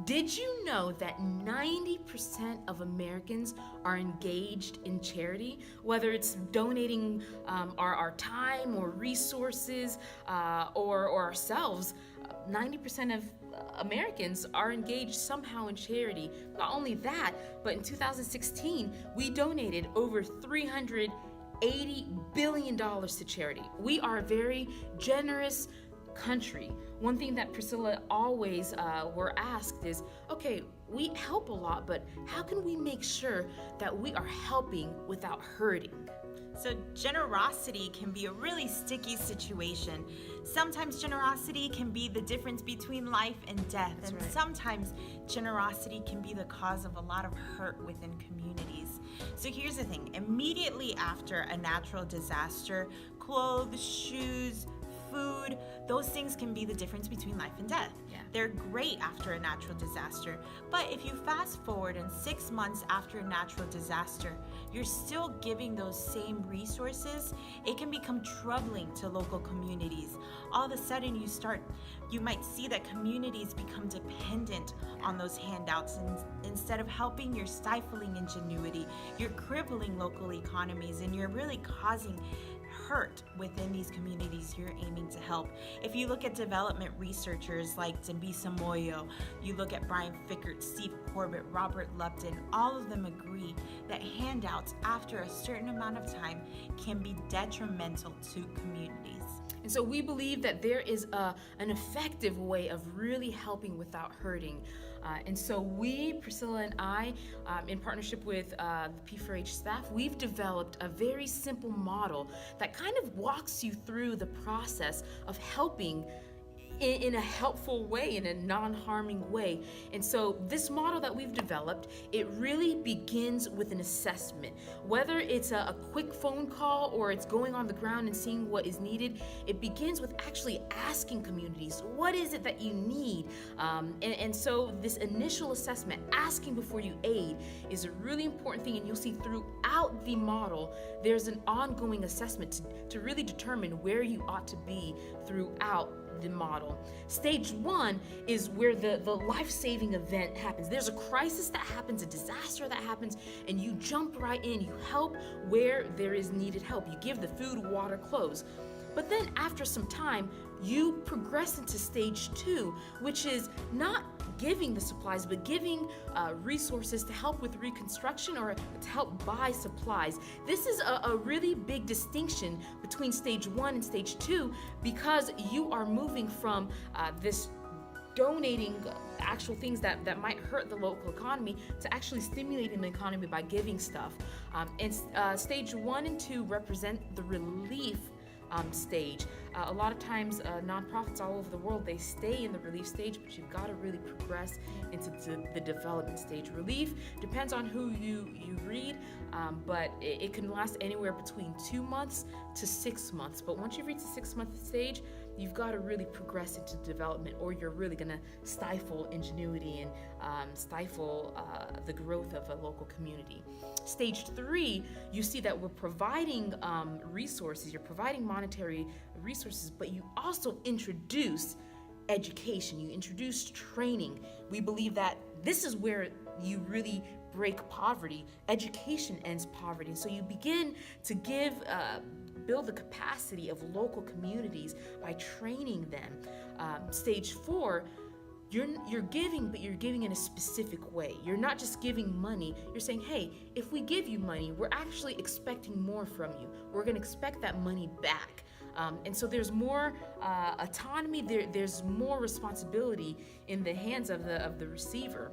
Did you know that 90% of Americans are engaged in charity? Whether it's donating our time or resources or ourselves, 90% of Americans are engaged somehow in charity. Not only that, but in 2016, we donated over $380 billion to charity. We are a very generous country. One thing that Priscilla always were asked is, okay, we help a lot, but how can we make sure that we are helping without hurting? So generosity can be a really sticky situation. Sometimes generosity can be the difference between life and death. That's and right. Sometimes generosity can be the cause of a lot of hurt within communities. So here's the thing. Immediately after a natural disaster, clothes, shoes, food, those things can be the difference between life and death. Yeah. They're great after a natural disaster. But if you fast forward and 6 months after a natural disaster, you're still giving those same resources, it can become troubling to local communities. All of a sudden you might see that communities become dependent on those handouts, and instead of helping, you're stifling ingenuity, you're crippling local economies, and you're really causing hurt within these communities you're aiming to help. If you look at development researchers like Dambisa Moyo, you look at Brian Fickert, Steve Corbett, Robert Lupton, all of them agree that handouts after a certain amount of time can be detrimental to communities. And so we believe that there is an effective way of really helping without hurting. And so we, Priscilla and I, in partnership with the P4H staff, we've developed a very simple model that kind of walks you through the process of helping in a helpful way, in a non-harming way. And so this model that we've developed, it really begins with an assessment. Whether it's a quick phone call or it's going on the ground and seeing what is needed, it begins with actually asking communities, what is it that you need? And so this initial assessment, asking before you aid, is a really important thing. And you'll see throughout the model, there's an ongoing assessment to really determine where you ought to be throughout the model. Stage 1 is where the life-saving event happens. There's a crisis that happens, a disaster that happens, and you jump right in. You help where there is needed help. You give the food, water, clothes. But then after some time, you progress into stage 2, which is not giving the supplies, but giving resources to help with reconstruction or to help buy supplies. This is a really big distinction between stage 1 and stage 2, because you are moving from this donating actual things that might hurt the local economy to actually stimulating the economy by giving stuff. And stage 1 and 2 represent the relief stage. A lot of times nonprofits all over the world, they stay in the relief stage, but you've got to really progress into the development stage. Relief depends on who you read, but it can last anywhere between 2 months to 6 months. But once you reach the 6-month stage, you've got to really progress into development, or you're really going to stifle ingenuity and stifle the growth of a local community. Stage 3, you see that we're providing resources, you're providing monetary resources, but you also introduce education, you introduce training. We believe that this is where you really break poverty. Education ends poverty. And so you begin to build the capacity of local communities by training them. Stage 4, you're giving, but you're giving in a specific way. You're not just giving money. You're saying, hey, if we give you money, we're actually expecting more from you. We're going to expect that money back. And so there's more autonomy. There's more responsibility in the hands of the receiver.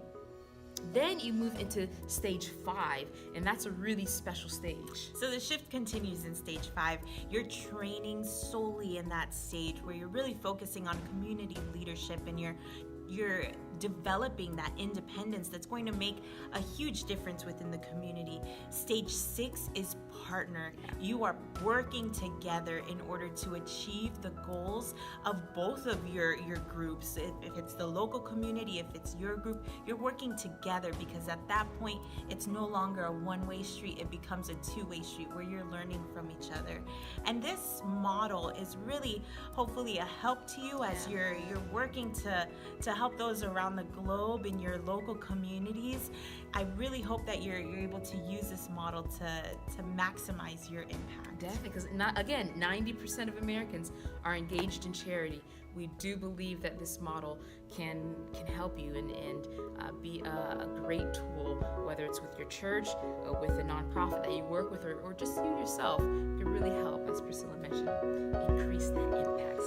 Then you move into stage 5, and that's a really special stage. So the shift continues in stage 5. You're training solely in that stage where you're really focusing on community leadership, and you're developing that independence that's going to make a huge difference within the community. Stage 6 is partner. You are working together in order to achieve the goals of both of your groups. If it's the local community, if it's your group, you're working together, because at that point, it's no longer a one-way street. It becomes a two-way street where you're learning from each other. And this model is really, hopefully, a help to you as you're working to help those around the globe in your local communities. I really hope that you're able to use this model to maximize your impact. Definitely, because 90% of Americans are engaged in charity. We do believe that this model can help you and be a great tool, whether it's with your church, or with a nonprofit that you work with, or just you yourself. It can really help, as Priscilla mentioned, increase that impact.